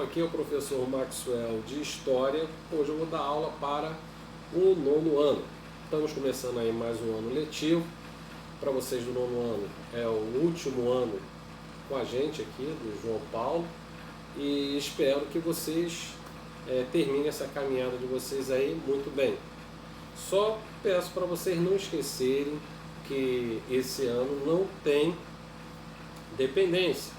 aqui é o professor Maxwell de História. Hoje eu vou dar aula para o nono ano. Estamos começando aí mais um ano letivo. Para vocês do nono ano é o último ano com a gente aqui, do João Paulo. E espero que vocês terminem essa caminhada de vocês aí muito bem. Só peço para vocês não esquecerem que esse ano não tem dependência.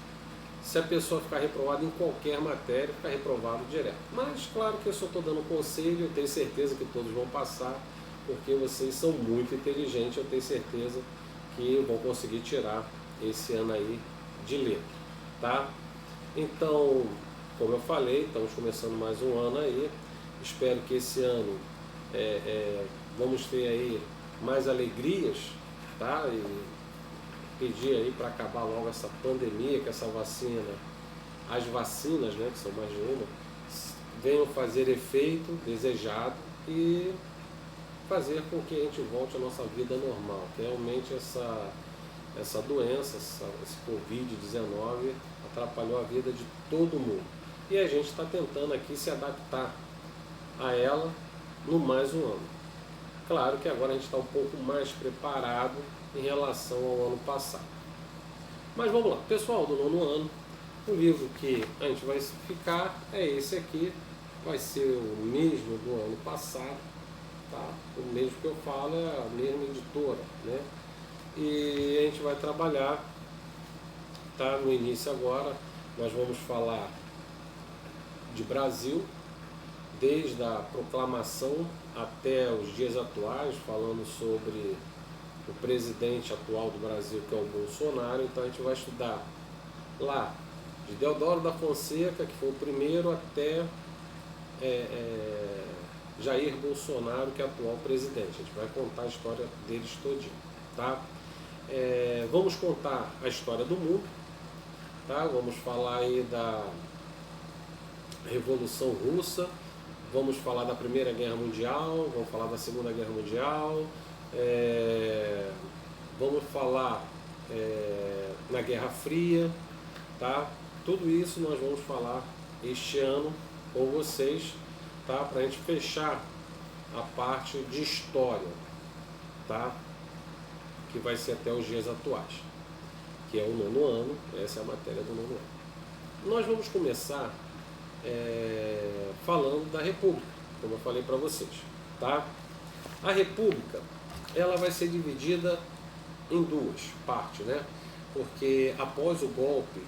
Se a pessoa ficar reprovada em qualquer matéria, ficar reprovado direto. Mas claro que eu só estou dando conselho, eu tenho certeza que todos vão passar, porque vocês são muito inteligentes, eu tenho certeza que vão conseguir tirar esse ano aí de letra, tá? Então, como eu falei, estamos começando mais um ano aí, espero que esse ano vamos ter aí mais alegrias, tá? E pedir aí para acabar logo essa pandemia, que essa vacina, as vacinas, né, que são mais de uma, venham fazer efeito desejado e fazer com que a gente volte à nossa vida normal, que realmente essa doença, esse Covid-19 atrapalhou a vida de todo mundo. E a gente está tentando aqui se adaptar a ela no mais um ano. Claro que agora a gente está um pouco mais preparado em relação ao ano passado. Mas vamos lá, pessoal do nono ano, o livro que a gente vai ficar é esse aqui, vai ser o mesmo do ano passado, tá? O mesmo que eu falo é a mesma editora, né? E a gente vai trabalhar, tá? No início agora, nós vamos falar de Brasil, desde a proclamação até os dias atuais, falando sobre o presidente atual do Brasil, que é o Bolsonaro. Então a gente vai estudar lá de Deodoro da Fonseca, que foi o primeiro, até Jair Bolsonaro, que é o atual presidente. A gente vai contar a história deles todinho, tá? Vamos contar a história do mundo, tá? Vamos falar aí da Revolução Russa, vamos falar da Primeira Guerra Mundial, vamos falar da Segunda Guerra Mundial, vamos falar na Guerra Fria, tá? Tudo isso nós vamos falar este ano com vocês, tá? Para a gente fechar a parte de história, tá? Que vai ser até os dias atuais, que é o nono ano, essa é a matéria do nono ano. Nós vamos começar falando da República, como eu falei para vocês, tá? A República, ela vai ser dividida em duas partes, né? Porque após o golpe,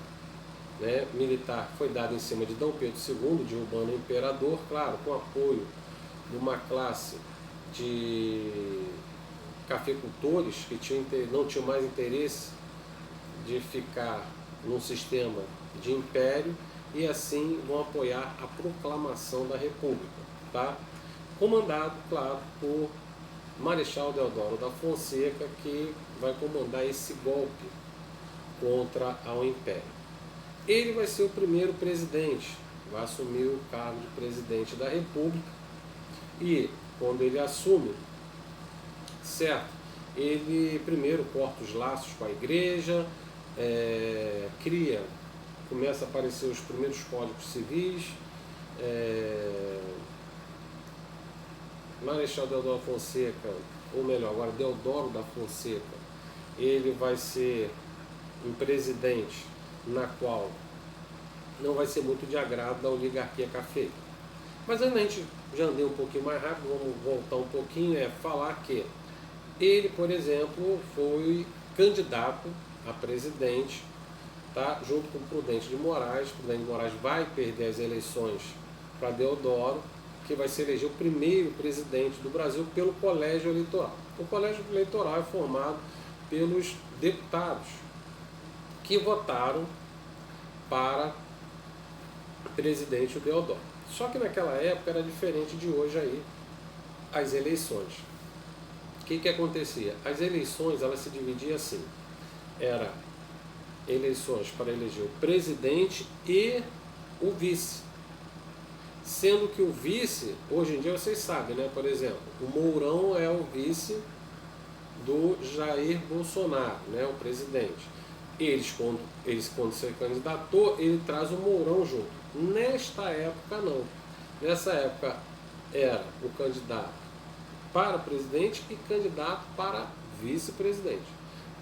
né, militar que foi dado em cima de D. Pedro II, derrubando o imperador, claro, com apoio de uma classe de cafeicultores que não tinham mais interesse de ficar num sistema de império, e assim vão apoiar a proclamação da República, tá? Comandado, claro, por Marechal Deodoro da Fonseca, que vai comandar esse golpe contra o Império. Ele vai ser o primeiro presidente, vai assumir o cargo de presidente da República, e quando ele assume, certo, ele primeiro corta os laços com a igreja, começa a aparecer os primeiros códigos civis. Marechal Deodoro da Fonseca, ou melhor, agora Deodoro da Fonseca, ele vai ser um presidente na qual não vai ser muito de agrado da oligarquia cafeira. Mas ainda a gente já andei um pouquinho mais rápido, vamos voltar um pouquinho, falar que ele, por exemplo, foi candidato a presidente, tá? Junto com Prudente de Moraes. Prudente de Moraes vai perder as eleições para Deodoro, que vai se eleger o primeiro presidente do Brasil pelo colégio eleitoral. O colégio eleitoral é formado pelos deputados que votaram para presidente o Deodoro. Só que naquela época era diferente de hoje aí, as eleições. O que acontecia? As eleições, elas se dividiam assim, era eleições para eleger o presidente e o vice. Sendo que o vice, hoje em dia vocês sabem, né? Por exemplo, o Mourão é o vice do Jair Bolsonaro, né? O presidente. Quando se candidatou, ele traz o Mourão junto. Nesta época não. Nessa época era o candidato para presidente e candidato para vice-presidente.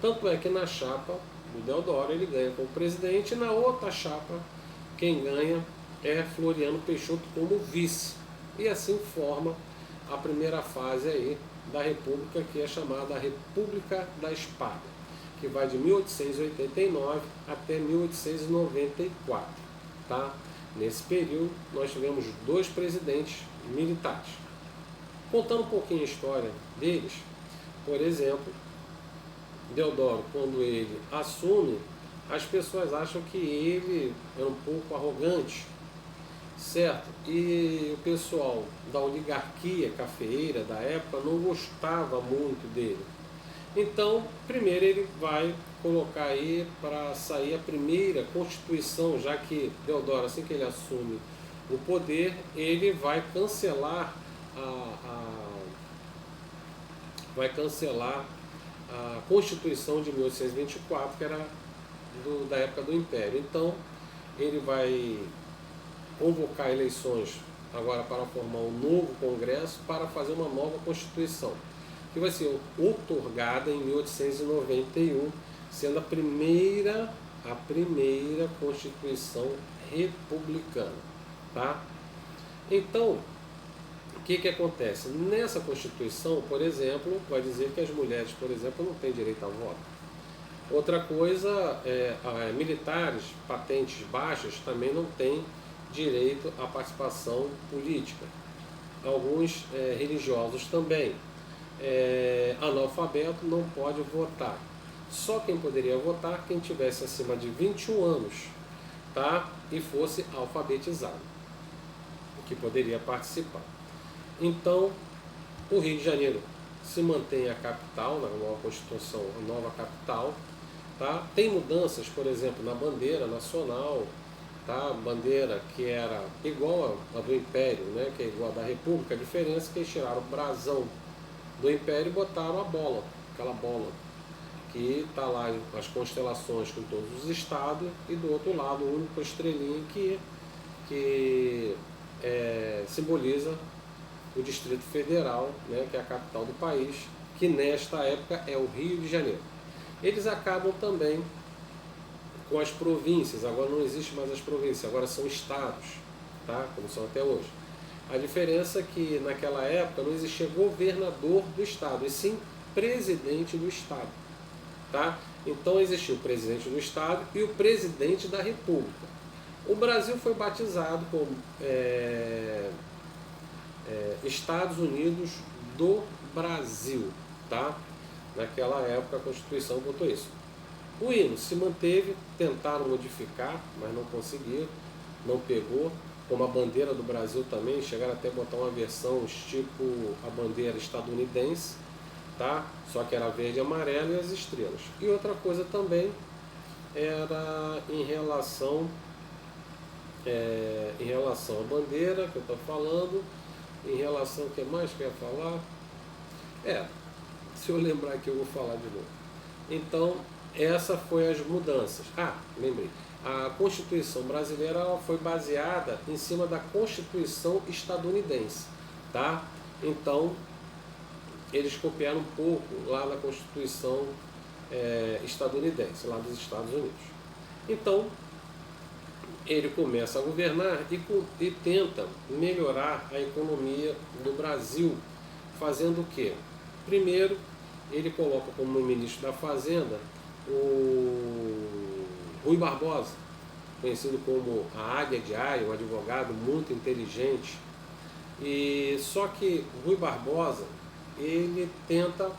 Tanto é que na chapa do Deodoro ele ganha como presidente, e na outra chapa quem ganha é Floriano Peixoto como vice. E assim forma a primeira fase aí da República, que é chamada República da Espada, que vai de 1889 até 1894. Tá? Nesse período nós tivemos 2 presidentes militares. Contando um pouquinho a história deles, por exemplo, Deodoro, quando ele assume, as pessoas acham que ele é um pouco arrogante, certo? E o pessoal da oligarquia cafeeira da época não gostava muito dele. Então, primeiro ele vai colocar aí para sair a primeira Constituição, já que Deodoro, assim que ele assume o poder, ele vai cancelar a Constituição de 1824, que era da época do Império. Então, ele vai convocar eleições agora para formar um novo Congresso para fazer uma nova Constituição, que vai ser outorgada em 1891, sendo a primeira Constituição republicana. Tá? Então, o que acontece? Nessa Constituição, por exemplo, vai dizer que as mulheres, por exemplo, não têm direito a voto. Outra coisa, militares, patentes baixas, também não têm direito à participação política. Alguns religiosos também. Analfabeto não pode votar. Só quem poderia votar quem tivesse acima de 21 anos, tá? E fosse alfabetizado, que poderia participar. Então, o Rio de Janeiro se mantém a capital, na nova Constituição, a nova capital. Tá? Tem mudanças, por exemplo, na bandeira nacional, tá? Bandeira que era igual a do Império, né? Que é igual a da República. A diferença é que eles tiraram o brasão do Império e botaram a bola, aquela bola, que está lá as constelações com todos os estados, e do outro lado o único estrelinha que simboliza o Distrito Federal, né, que é a capital do país, que nesta época é o Rio de Janeiro. Eles acabam também com as províncias, agora não existe mais as províncias, agora são estados, tá? Como são até hoje. A diferença é que naquela época não existia governador do estado, e sim presidente do estado. Tá? Então existia o presidente do estado e o presidente da república. O Brasil foi batizado como Estados Unidos do Brasil. Tá? Naquela época a Constituição botou isso. O hino se manteve, tentaram modificar, mas não conseguiram, não pegou. Como a bandeira do Brasil também, chegaram até a botar uma versão tipo a bandeira estadunidense, tá? Só que era verde e amarelo e as estrelas. E outra coisa também era em relação à bandeira que eu estou falando, em relação ao que mais que eu ia falar. Se eu lembrar aqui eu vou falar de novo. Então, essa foi as mudanças. Lembrei. A Constituição brasileira ela foi baseada em cima da Constituição estadunidense, tá? Então, eles copiaram um pouco lá na Constituição estadunidense, lá dos Estados Unidos. Então, ele começa a governar e tenta melhorar a economia do Brasil, fazendo o quê? Primeiro, ele coloca como ministro da Fazenda o Rui Barbosa, conhecido como a Águia de Aia, um advogado muito inteligente. E só que Rui Barbosa, ele tenta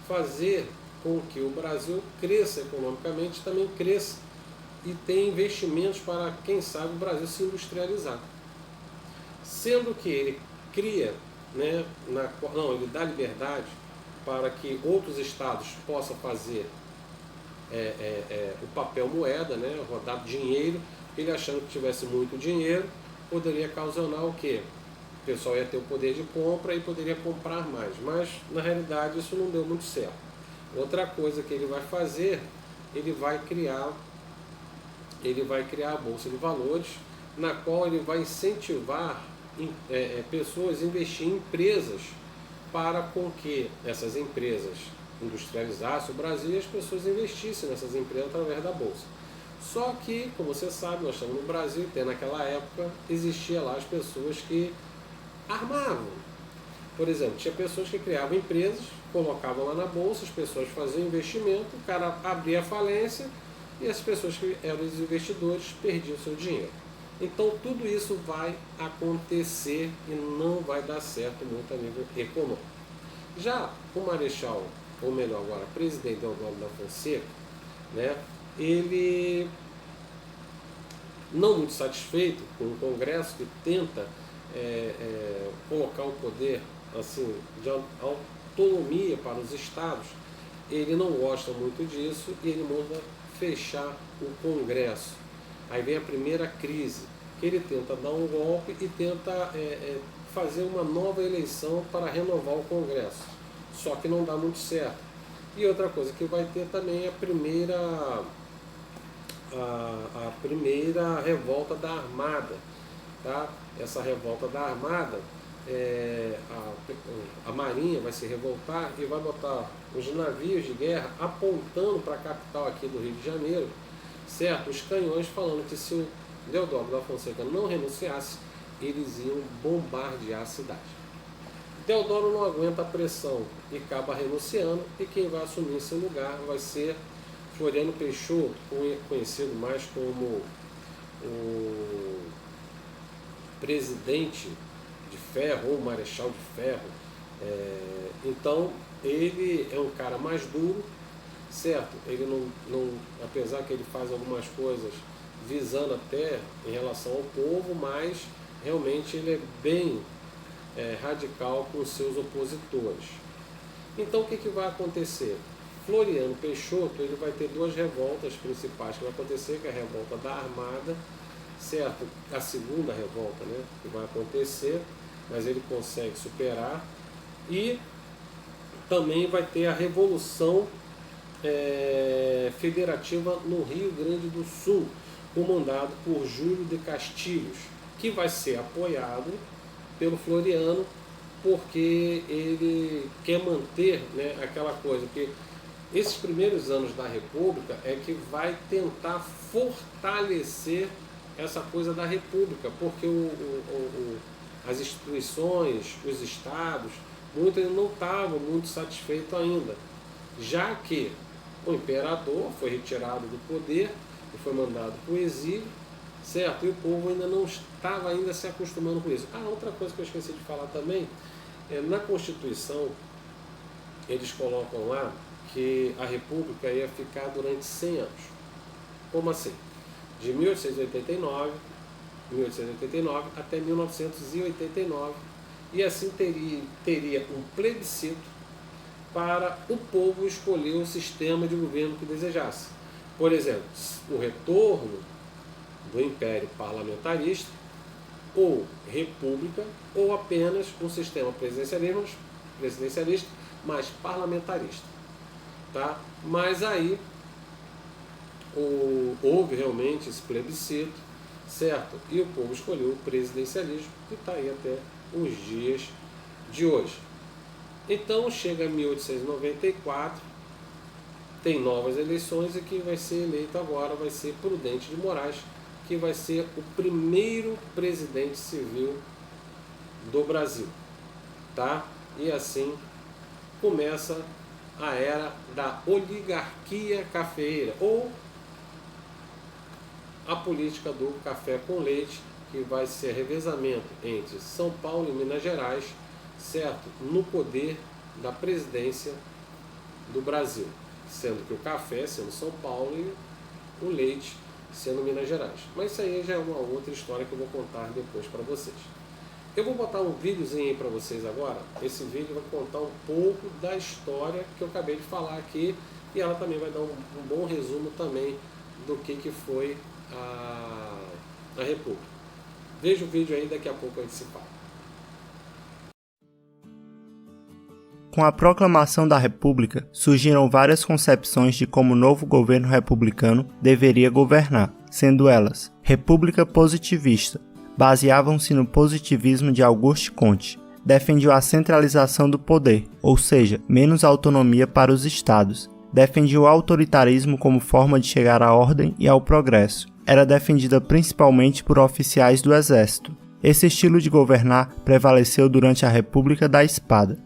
fazer com que o Brasil cresça economicamente, também cresça e tenha investimentos para, quem sabe, o Brasil se industrializar. Sendo que ele cria, né, ele dá liberdade para que outros estados possam fazer o papel moeda, né, rodar dinheiro. Ele achando que tivesse muito dinheiro, poderia ocasionar o quê? O pessoal ia ter o poder de compra e poderia comprar mais, mas na realidade isso não deu muito certo. Outra coisa que ele vai fazer, ele vai criar a Bolsa de Valores, na qual ele vai incentivar pessoas a investir em empresas para com que essas empresas industrializassem o Brasil e as pessoas investissem nessas empresas através da Bolsa. Só que, como você sabe, nós estamos no Brasil e naquela época existia lá as pessoas que armavam. Por exemplo, tinha pessoas que criavam empresas, colocavam lá na Bolsa, as pessoas faziam investimento, o cara abria a falência e as pessoas que eram os investidores perdiam seu dinheiro. Então tudo isso vai acontecer e não vai dar certo muito a nível econômico. Já o Marechal, ou melhor agora, presidente Deodoro da Fonseca, né, ele não muito satisfeito com o Congresso que tenta colocar o poder assim, de autonomia para os estados, ele não gosta muito disso e ele manda fechar o Congresso. Aí vem a primeira crise, que ele tenta dar um golpe e tenta fazer uma nova eleição para renovar o Congresso. Só que não dá muito certo. E outra coisa que vai ter também é a primeira revolta da Armada. Tá? Essa revolta da Armada, a Marinha vai se revoltar e vai botar os navios de guerra apontando para a capital aqui do Rio de Janeiro, certo? Os canhões falando que se o Deodoro da Fonseca não renunciasse, eles iam bombardear a cidade. Deodoro não aguenta a pressão e acaba renunciando, e quem vai assumir seu lugar vai ser Floriano Peixoto, conhecido mais como o presidente de ferro ou marechal de ferro. Então ele é um cara mais duro, certo? Ele não, apesar que ele faz algumas coisas visando até em relação ao povo, mas realmente ele é bem radical com os seus opositores. Então o que vai acontecer? Floriano Peixoto ele vai ter duas revoltas principais que vai acontecer, que é a revolta da Armada, certo? A segunda revolta, né, que vai acontecer, mas ele consegue superar, e também vai ter a Revolução Federativa no Rio Grande do Sul, comandado por Júlio de Castilhos, que vai ser apoiado pelo Floriano, porque ele quer manter, né, aquela coisa que esses primeiros anos da República é que vai tentar fortalecer essa coisa da República, porque as instituições, os estados, muitos não estavam muito satisfeitos ainda, já que o imperador foi retirado do poder e foi mandado para o exílio, certo? E o povo ainda não estava ainda se acostumando com isso. Outra coisa que eu esqueci de falar também, na Constituição, eles colocam lá que a República ia ficar durante 100 anos. Como assim? De 1889 até 1989, e assim teria um plebiscito para o povo escolher o sistema de governo que desejasse. Por exemplo, o retorno do Império Parlamentarista, ou República, ou apenas um sistema presidencialista, mas parlamentarista. Tá? Mas aí houve realmente esse plebiscito, certo? E o povo escolheu o presidencialismo, que está aí até os dias de hoje. Então chega 1894, tem novas eleições, e quem vai ser eleito agora vai ser Prudente de Moraes, que vai ser o primeiro presidente civil do Brasil. Tá? E assim começa a era da oligarquia cafeeira, ou a política do café com leite, que vai ser revezamento entre São Paulo e Minas Gerais, certo? No poder da presidência do Brasil, sendo que o café sendo São Paulo e o leite sendo Minas Gerais. Mas isso aí já é uma outra história que eu vou contar depois para vocês. Eu vou botar um videozinho aí para vocês agora. Esse vídeo vai contar um pouco da história que eu acabei de falar aqui, e ela também vai dar um bom resumo também do que foi a República. Veja o vídeo aí, daqui a pouco a gente se fala. Com a proclamação da República, surgiram várias concepções de como o novo governo republicano deveria governar, sendo elas República positivista. Baseavam-se no positivismo de Auguste Comte. Defendiam a centralização do poder, ou seja, menos autonomia para os estados. Defendia o autoritarismo como forma de chegar à ordem e ao progresso. Era defendida principalmente por oficiais do exército. Esse estilo de governar prevaleceu durante a República da Espada.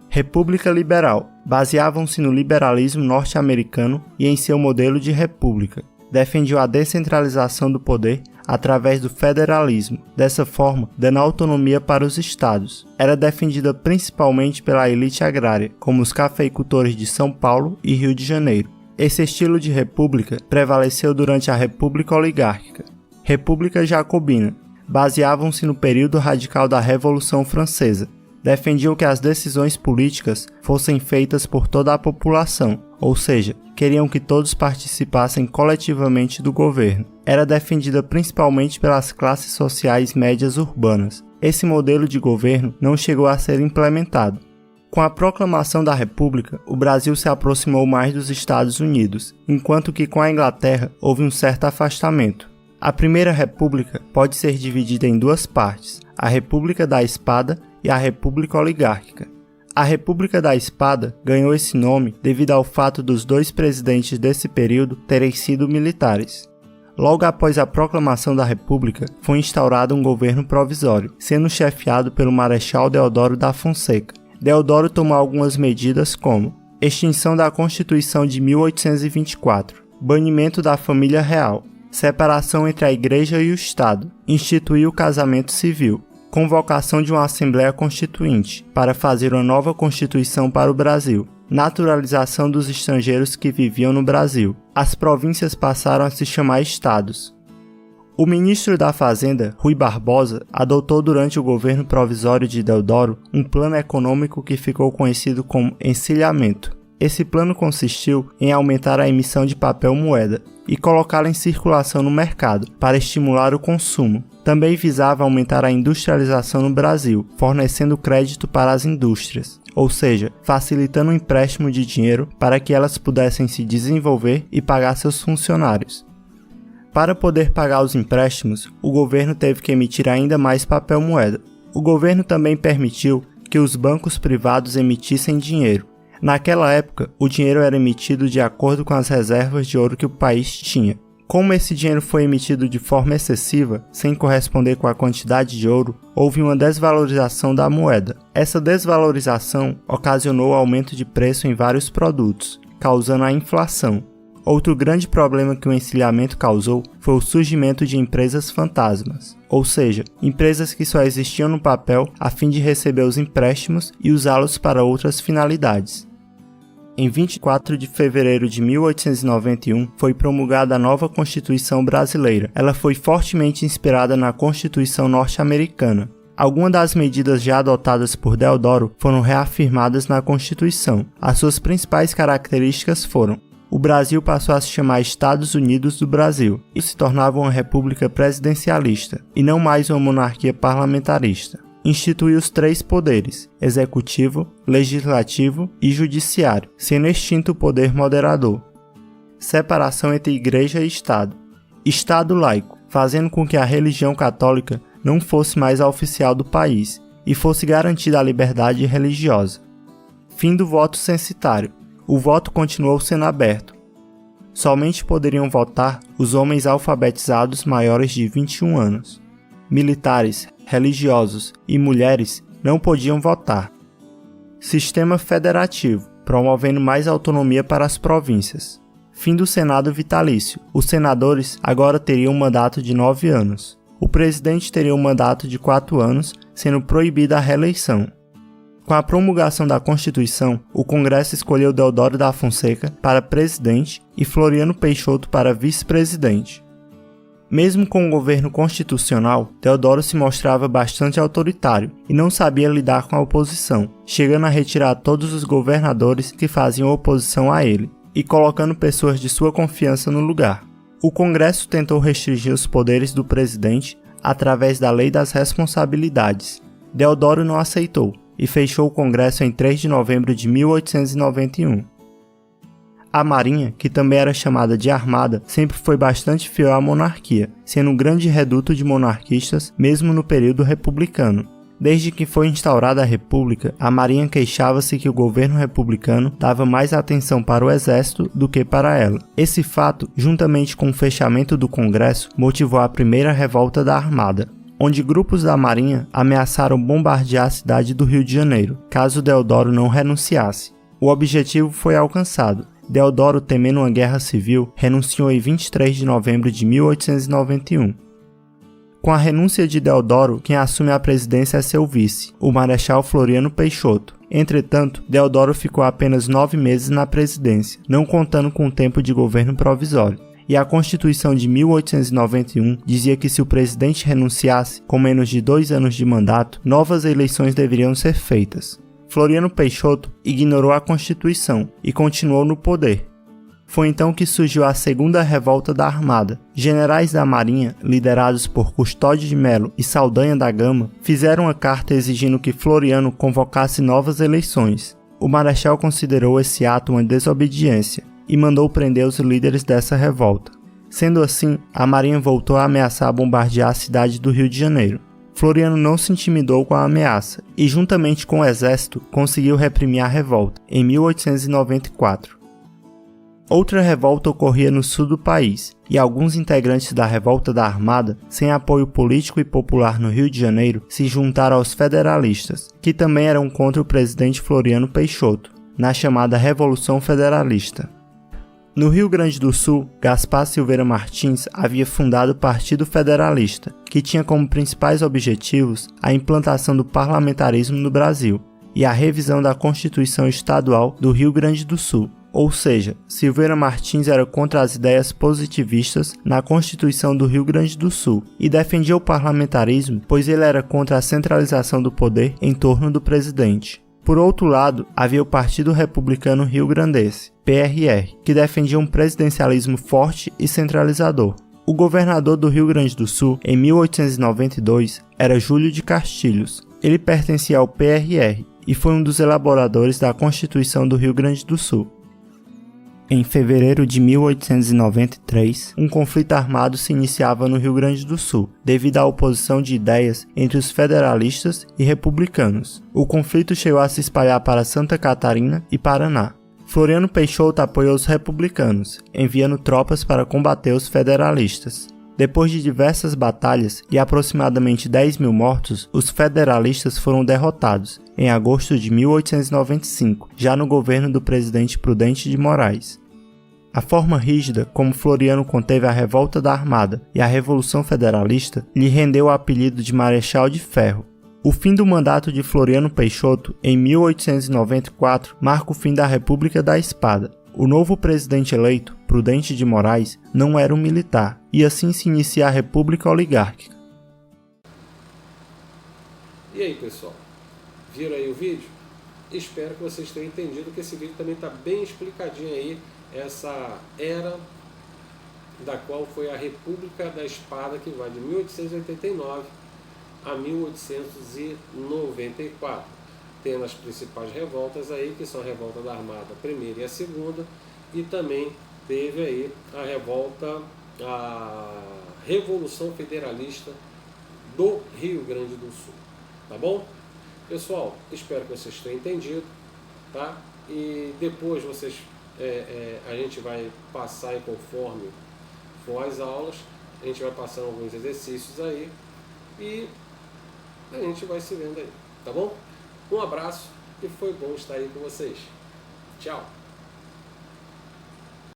República liberal. Baseavam-se no liberalismo norte-americano e em seu modelo de república. Defendiam a descentralização do poder através do federalismo, dessa forma dando autonomia para os estados. Era defendida principalmente pela elite agrária, como os cafeicultores de São Paulo e Rio de Janeiro. Esse estilo de república prevaleceu durante a República Oligárquica. República Jacobina. Baseavam-se no período radical da Revolução Francesa. Defendiam que as decisões políticas fossem feitas por toda a população, ou seja, queriam que todos participassem coletivamente do governo. Era defendida principalmente pelas classes sociais médias urbanas. Esse modelo de governo não chegou a ser implementado. Com a proclamação da República, o Brasil se aproximou mais dos Estados Unidos, enquanto que com a Inglaterra houve um certo afastamento. A Primeira República pode ser dividida em duas partes, a República da Espada e a República Oligárquica. A República da Espada ganhou esse nome devido ao fato dos dois presidentes desse período terem sido militares. Logo após a proclamação da República, foi instaurado um governo provisório, sendo chefiado pelo Marechal Deodoro da Fonseca. Deodoro tomou algumas medidas como extinção da Constituição de 1824, banimento da família real, separação entre a Igreja e o Estado, instituiu o casamento civil, convocação de uma Assembleia Constituinte para fazer uma nova Constituição para o Brasil, naturalização dos estrangeiros que viviam no Brasil. As províncias passaram a se chamar estados. O ministro da Fazenda, Rui Barbosa, adotou durante o governo provisório de Deodoro um plano econômico que ficou conhecido como encilhamento. Esse plano consistiu em aumentar a emissão de papel moeda e colocá-la em circulação no mercado para estimular o consumo. Também visava aumentar a industrialização no Brasil, fornecendo crédito para as indústrias, ou seja, facilitando o empréstimo de dinheiro para que elas pudessem se desenvolver e pagar seus funcionários. Para poder pagar os empréstimos, o governo teve que emitir ainda mais papel moeda. O governo também permitiu que os bancos privados emitissem dinheiro. Naquela época, o dinheiro era emitido de acordo com as reservas de ouro que o país tinha. Como esse dinheiro foi emitido de forma excessiva, sem corresponder com a quantidade de ouro, houve uma desvalorização da moeda. Essa desvalorização ocasionou aumento de preço em vários produtos, causando a inflação. Outro grande problema que o encilhamento causou foi o surgimento de empresas fantasmas, ou seja, empresas que só existiam no papel a fim de receber os empréstimos e usá-los para outras finalidades. Em 24 de fevereiro de 1891 foi promulgada a nova Constituição Brasileira. Ela foi fortemente inspirada na Constituição norte-americana. Algumas das medidas já adotadas por Deodoro foram reafirmadas na Constituição. As suas principais características foram: o Brasil passou a se chamar Estados Unidos do Brasil e se tornava uma república presidencialista, e não mais uma monarquia parlamentarista. Instituiu os três poderes, executivo, legislativo e judiciário, sendo extinto o poder moderador. Separação entre Igreja e Estado. Estado laico, fazendo com que a religião católica não fosse mais a oficial do país e fosse garantida a liberdade religiosa. Fim do voto censitário. O voto continuou sendo aberto. Somente poderiam votar os homens alfabetizados maiores de 21 anos. Militares, religiosos e mulheres não podiam votar. Sistema federativo, promovendo mais autonomia para as províncias. Fim do Senado vitalício. Os senadores agora teriam um mandato de 9 anos. O presidente teria um mandato de 4 anos, sendo proibida a reeleição. Com a promulgação da Constituição, o Congresso escolheu Deodoro da Fonseca para presidente e Floriano Peixoto para vice-presidente. Mesmo com o governo constitucional, Deodoro se mostrava bastante autoritário e não sabia lidar com a oposição, chegando a retirar todos os governadores que faziam oposição a ele e colocando pessoas de sua confiança no lugar. O Congresso tentou restringir os poderes do presidente através da Lei das Responsabilidades. Deodoro não aceitou e fechou o Congresso em 3 de novembro de 1891. A Marinha, que também era chamada de Armada, sempre foi bastante fiel à monarquia, sendo um grande reduto de monarquistas mesmo no período republicano. Desde que foi instaurada a República, a Marinha queixava-se que o governo republicano dava mais atenção para o exército do que para ela. Esse fato, juntamente com o fechamento do Congresso, motivou a primeira revolta da Armada, onde grupos da Marinha ameaçaram bombardear a cidade do Rio de Janeiro, caso Deodoro não renunciasse. O objetivo foi alcançado. Deodoro, temendo uma guerra civil, renunciou em 23 de novembro de 1891. Com a renúncia de Deodoro, quem assume a presidência é seu vice, o Marechal Floriano Peixoto. Entretanto, Deodoro ficou apenas 9 meses na presidência, não contando com o tempo de governo provisório. E a Constituição de 1891 dizia que se o presidente renunciasse com menos de 2 anos de mandato, novas eleições deveriam ser feitas. Floriano Peixoto ignorou a Constituição e continuou no poder. Foi então que surgiu a Segunda Revolta da Armada. Generais da Marinha, liderados por Custódio de Melo e Saldanha da Gama, fizeram uma carta exigindo que Floriano convocasse novas eleições. O Marechal considerou esse ato uma desobediência e mandou prender os líderes dessa revolta. Sendo assim, a Marinha voltou a ameaçar bombardear a cidade do Rio de Janeiro. Floriano não se intimidou com a ameaça e, juntamente com o exército, conseguiu reprimir a revolta, em 1894. Outra revolta ocorria no sul do país, e alguns integrantes da revolta da Armada, sem apoio político e popular no Rio de Janeiro, se juntaram aos federalistas, que também eram contra o presidente Floriano Peixoto, na chamada Revolução Federalista. No Rio Grande do Sul, Gaspar Silveira Martins havia fundado o Partido Federalista, que tinha como principais objetivos a implantação do parlamentarismo no Brasil e a revisão da Constituição Estadual do Rio Grande do Sul. Ou seja, Silveira Martins era contra as ideias positivistas na Constituição do Rio Grande do Sul e defendia o parlamentarismo, pois ele era contra a centralização do poder em torno do presidente. Por outro lado, havia o Partido Republicano Rio-Grandense, PRR, que defendia um presidencialismo forte e centralizador. O governador do Rio Grande do Sul, em 1892, era Júlio de Castilhos. Ele pertencia ao PRR e foi um dos elaboradores da Constituição do Rio Grande do Sul. Em fevereiro de 1893, um conflito armado se iniciava no Rio Grande do Sul, devido à oposição de ideias entre os federalistas e republicanos. O conflito chegou a se espalhar para Santa Catarina e Paraná. Floriano Peixoto apoiou os republicanos, enviando tropas para combater os federalistas. Depois de diversas batalhas e aproximadamente 10 mil mortos, os federalistas foram derrotados, em agosto de 1895, já no governo do presidente Prudente de Moraes. A forma rígida como Floriano conteve a revolta da Armada e a Revolução Federalista lhe rendeu o apelido de Marechal de Ferro. O fim do mandato de Floriano Peixoto, em 1894, marca o fim da República da Espada. O novo presidente eleito, Prudente de Moraes, não era um militar, e assim se inicia a República Oligárquica. E aí, pessoal? Viram aí o vídeo? Espero que vocês tenham entendido que esse vídeo também está bem explicadinho aí, essa era da qual foi a República da Espada, que vai de 1889 a 1894. Tendo as principais revoltas aí, que são a revolta da Armada, a primeira e a segunda, e também teve aí a revolta, a Revolução Federalista do Rio Grande do Sul, tá bom? Pessoal, espero que vocês tenham entendido, tá? E depois vocês, a gente vai passar aí conforme for as aulas, a gente vai passando alguns exercícios aí e a gente vai se vendo aí, tá bom? Um abraço e foi bom estar aí com vocês. Tchau!